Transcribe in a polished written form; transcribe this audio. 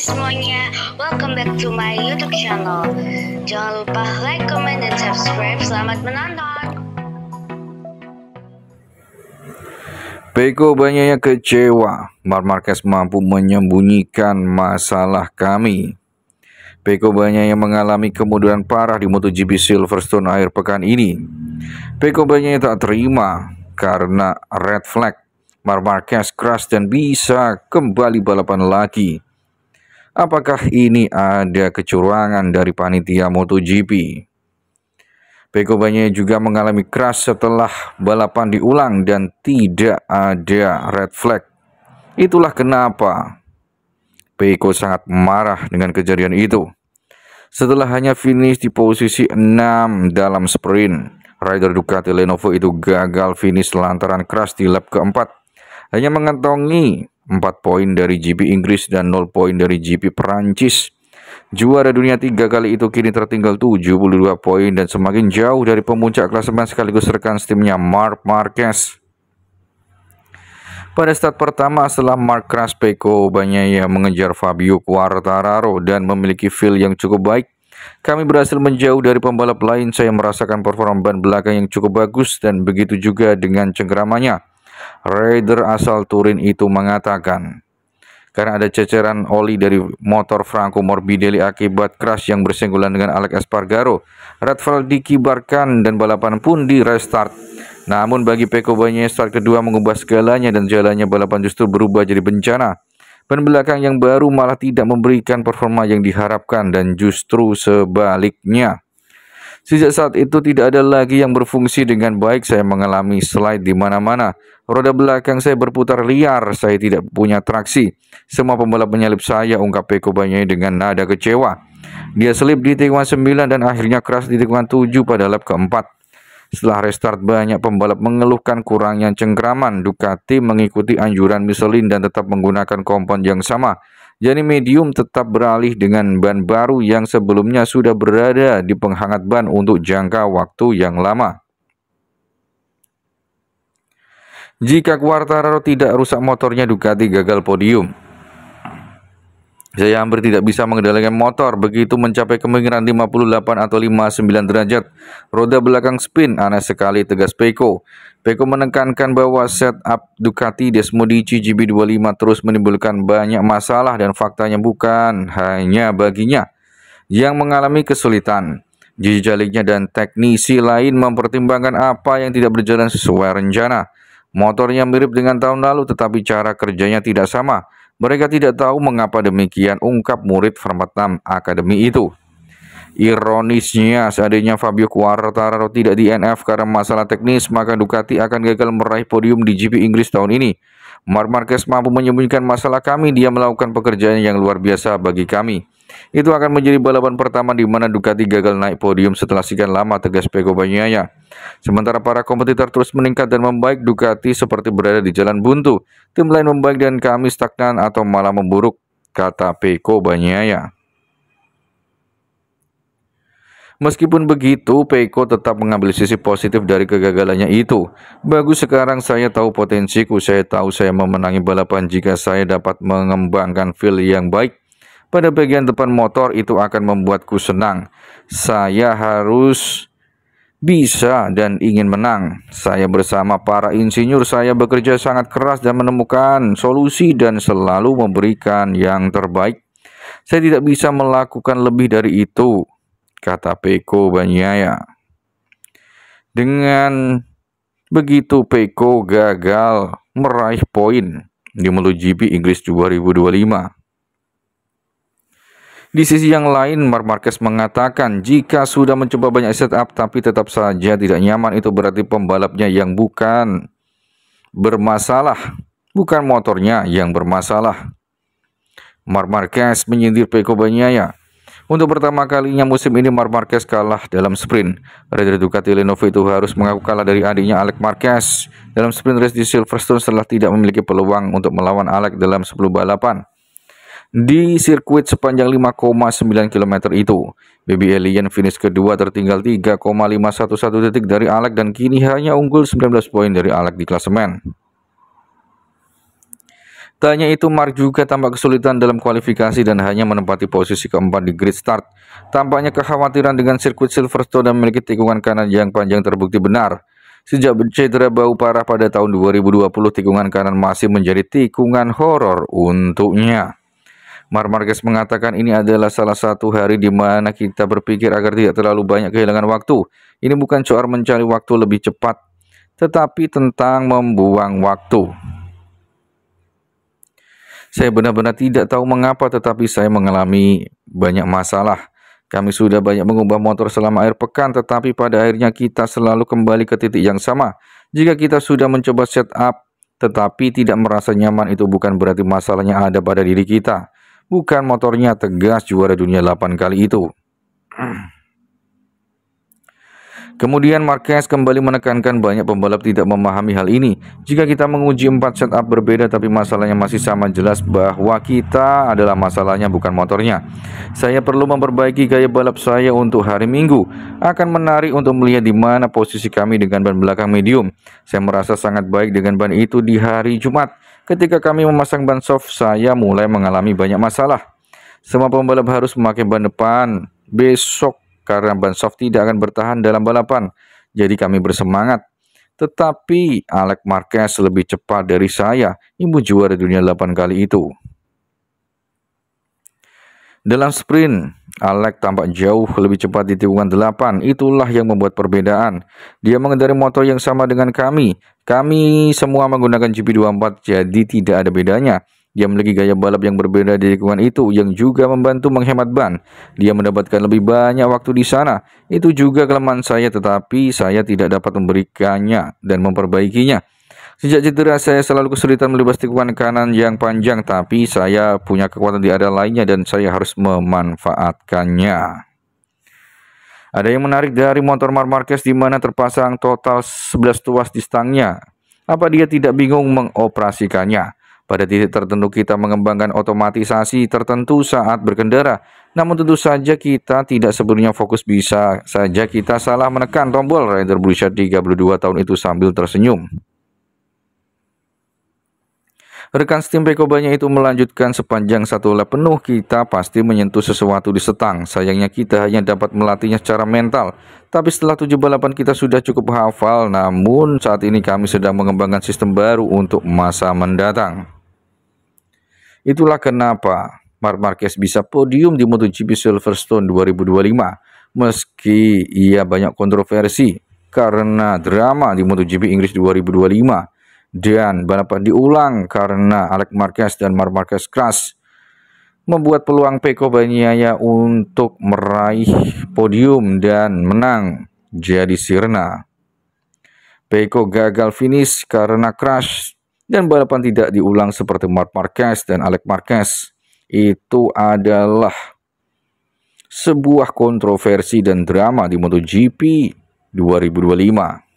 semuanya, welcome back to my YouTube channel. Jangan lupa like, comment, dan subscribe. Selamat menonton. Pecco Bagnaia kecewa, Marc Marquez mampu menyembunyikan masalah kami. Pecco Bagnaia mengalami kemunduran parah di MotoGP Silverstone akhir pekan ini. Pecco Bagnaia tak terima karena red flag. Marc Marquez crash dan bisa kembali balapan lagi. Apakah ini ada kecurangan dari panitia MotoGP? Pecco Bagnaia juga mengalami crash setelah balapan diulang dan tidak ada red flag. Itulah kenapa Pecco sangat marah dengan kejadian itu. Setelah hanya finish di posisi 6 dalam sprint, rider Ducati Lenovo itu gagal finish lantaran crash di lap keempat. Hanya mengantongi 4 poin dari GP Inggris dan 0 poin dari GP Perancis. Juara dunia 3 kali itu kini tertinggal 72 poin dan semakin jauh dari pemuncak klasemen sekaligus rekan timnya Marc Marquez. Pada start pertama setelah Marc crash, Pecco Bagnaia mengejar Fabio Quartararo dan memiliki feel yang cukup baik. Kami berhasil menjauh dari pembalap lain. Saya merasakan performa ban belakang yang cukup bagus dan begitu juga dengan cengkeramannya. Rider asal Turin itu mengatakan, karena ada ceceran oli dari motor Franco Morbidelli akibat crash yang bersenggolan dengan Alex Espargaro, red flag dikibarkan dan balapan pun di restart. Namun bagi Pecco Bagnaia, start kedua mengubah segalanya dan jalannya balapan justru berubah jadi bencana. Ban belakang yang baru malah tidak memberikan performa yang diharapkan dan justru sebaliknya. Sejak saat itu tidak ada lagi yang berfungsi dengan baik. Saya mengalami slide di mana-mana. Roda belakang saya berputar liar. Saya tidak punya traksi. Semua pembalap menyalip saya, ungkap Pecco Bagnaia dengan nada kecewa. Dia selip di tikungan 9 dan akhirnya crash di tikungan 7 pada lap keempat. Setelah restart, banyak pembalap mengeluhkan kurangnya cengkraman. Ducati mengikuti anjuran Michelin dan tetap menggunakan kompon yang sama. Jadi medium tetap beralih dengan ban baru yang sebelumnya sudah berada di penghangat ban untuk jangka waktu yang lama. Jika Quartararo tidak rusak motornya, Ducati gagal podium. Saya hampir tidak bisa mengendalikan motor begitu mencapai kemungkinan 58 atau 59 derajat. Roda belakang spin, aneh sekali, tegas Pecco. Pecco menekankan bahwa setup Ducati Desmodici GB25 terus menimbulkan banyak masalah dan faktanya bukan hanya baginya yang mengalami kesulitan. Jaliknya dan teknisi lain mempertimbangkan apa yang tidak berjalan sesuai rencana. Motornya mirip dengan tahun lalu tetapi cara kerjanya tidak sama. Mereka tidak tahu mengapa demikian, ungkap murid Format 6 Akademi itu. Ironisnya, seandainya Fabio Quartararo tidak di NF karena masalah teknis, maka Ducati akan gagal meraih podium di GP Inggris tahun ini. Marc Marquez mampu menyembunyikan masalah kami. Dia melakukan pekerjaan yang luar biasa bagi kami. Itu akan menjadi balapan pertama di mana Ducati gagal naik podium setelah sekian lama, tegas Pecco Bagnaia. Sementara para kompetitor terus meningkat dan membaik, Ducati seperti berada di jalan buntu. Tim lain membaik dan kami stagnan atau malah memburuk, kata Pecco Bagnaia. Meskipun begitu, Pecco tetap mengambil sisi positif dari kegagalannya itu. Bagus, sekarang saya tahu potensiku. Saya tahu saya memenangi balapan jika saya dapat mengembangkan feel yang baik. Pada bagian depan motor itu akan membuatku senang. Saya harus bisa dan ingin menang. Saya bersama para insinyur saya bekerja sangat keras dan menemukan solusi dan selalu memberikan yang terbaik. Saya tidak bisa melakukan lebih dari itu, kata Pecco Bagnaia. Dengan begitu, Pecco gagal meraih poin di MotoGP Inggris 2025. Di sisi yang lain, Marc Marquez mengatakan jika sudah mencoba banyak setup tapi tetap saja tidak nyaman, itu berarti pembalapnya yang bukan bermasalah, bukan motornya yang bermasalah. Marc Marquez menyindir Pecco Bagnaia. Untuk pertama kalinya musim ini Marc Marquez kalah dalam sprint. Rider Ducati Lenovo itu harus mengaku kalah dari adiknya Alex Marquez dalam sprint race di Silverstone setelah tidak memiliki peluang untuk melawan Alex dalam 10 balapan. Di sirkuit sepanjang 5,9 km itu, Baby Alien finish kedua tertinggal 3,511 detik dari Alex dan kini hanya unggul 19 poin dari Alex di klasemen. Tak hanya itu, Mark juga tampak kesulitan dalam kualifikasi dan hanya menempati posisi keempat di grid start. Tampaknya kekhawatiran dengan sirkuit Silverstone dan memiliki tikungan kanan yang panjang terbukti benar. Sejak cedera bahu parah pada tahun 2020, tikungan kanan masih menjadi tikungan horor untuknya. Marc Marquez mengatakan ini adalah salah satu hari di mana kita berpikir agar tidak terlalu banyak kehilangan waktu. Ini bukan soal mencari waktu lebih cepat, tetapi tentang membuang waktu. Saya benar-benar tidak tahu mengapa, tetapi saya mengalami banyak masalah. Kami sudah banyak mengubah motor selama akhir pekan, tetapi pada akhirnya kita selalu kembali ke titik yang sama. Jika kita sudah mencoba setup, tetapi tidak merasa nyaman, itu bukan berarti masalahnya ada pada diri kita. Bukan motornya, tegas juara dunia 8 kali itu. Kemudian Marquez kembali menekankan banyak pembalap tidak memahami hal ini. Jika kita menguji 4 setup berbeda tapi masalahnya masih sama, jelas bahwa kita adalah masalahnya, bukan motornya. Saya perlu memperbaiki gaya balap saya untuk hari Minggu. Akan menarik untuk melihat di mana posisi kami dengan ban belakang medium. Saya merasa sangat baik dengan ban itu di hari Jumat. Ketika kami memasang ban soft, saya mulai mengalami banyak masalah. Semua pembalap harus memakai ban depan besok karena ban soft tidak akan bertahan dalam balapan. Jadi kami bersemangat. Tetapi Alex Marquez lebih cepat dari saya, ibu juara dunia 8 kali itu. Dalam sprint, Alex tampak jauh lebih cepat di tikungan 8. Itulah yang membuat perbedaan. Dia mengendarai motor yang sama dengan kami. Kami semua menggunakan GP24, jadi tidak ada bedanya. Dia memiliki gaya balap yang berbeda di tikungan itu, yang juga membantu menghemat ban. Dia mendapatkan lebih banyak waktu di sana. Itu juga kelemahan saya, tetapi saya tidak dapat memberikannya dan memperbaikinya. Sejak cedera, saya selalu kesulitan melibas tikungan kanan yang panjang, tapi saya punya kekuatan di area lainnya dan saya harus memanfaatkannya. Ada yang menarik dari motor Marc Marquez di mana terpasang total 11 tuas di stangnya. Apa dia tidak bingung mengoperasikannya? Pada titik tertentu kita mengembangkan otomatisasi tertentu saat berkendara. Namun tentu saja kita tidak sepenuhnya fokus, bisa saja kita salah menekan tombol. Rider berusia 32 tahun itu sambil tersenyum. Rekan setim Pecco Bagnaia itu melanjutkan, sepanjang satu lap penuh kita pasti menyentuh sesuatu di setang. Sayangnya kita hanya dapat melatihnya secara mental. Tapi setelah 7 balapan kita sudah cukup hafal. Namun saat ini kami sedang mengembangkan sistem baru untuk masa mendatang. Itulah kenapa Marc Marquez bisa podium di MotoGP Silverstone 2025. Meski ia banyak kontroversi karena drama di MotoGP Inggris 2025. Dan balapan diulang karena Alex Marquez dan Marc Marquez crash, membuat peluang Pecco Bagnaia untuk meraih podium dan menang jadi sirna. Pecco gagal finish karena crash dan balapan tidak diulang seperti Marc Marquez dan Alex Marquez. Itu adalah sebuah kontroversi dan drama di MotoGP 2025.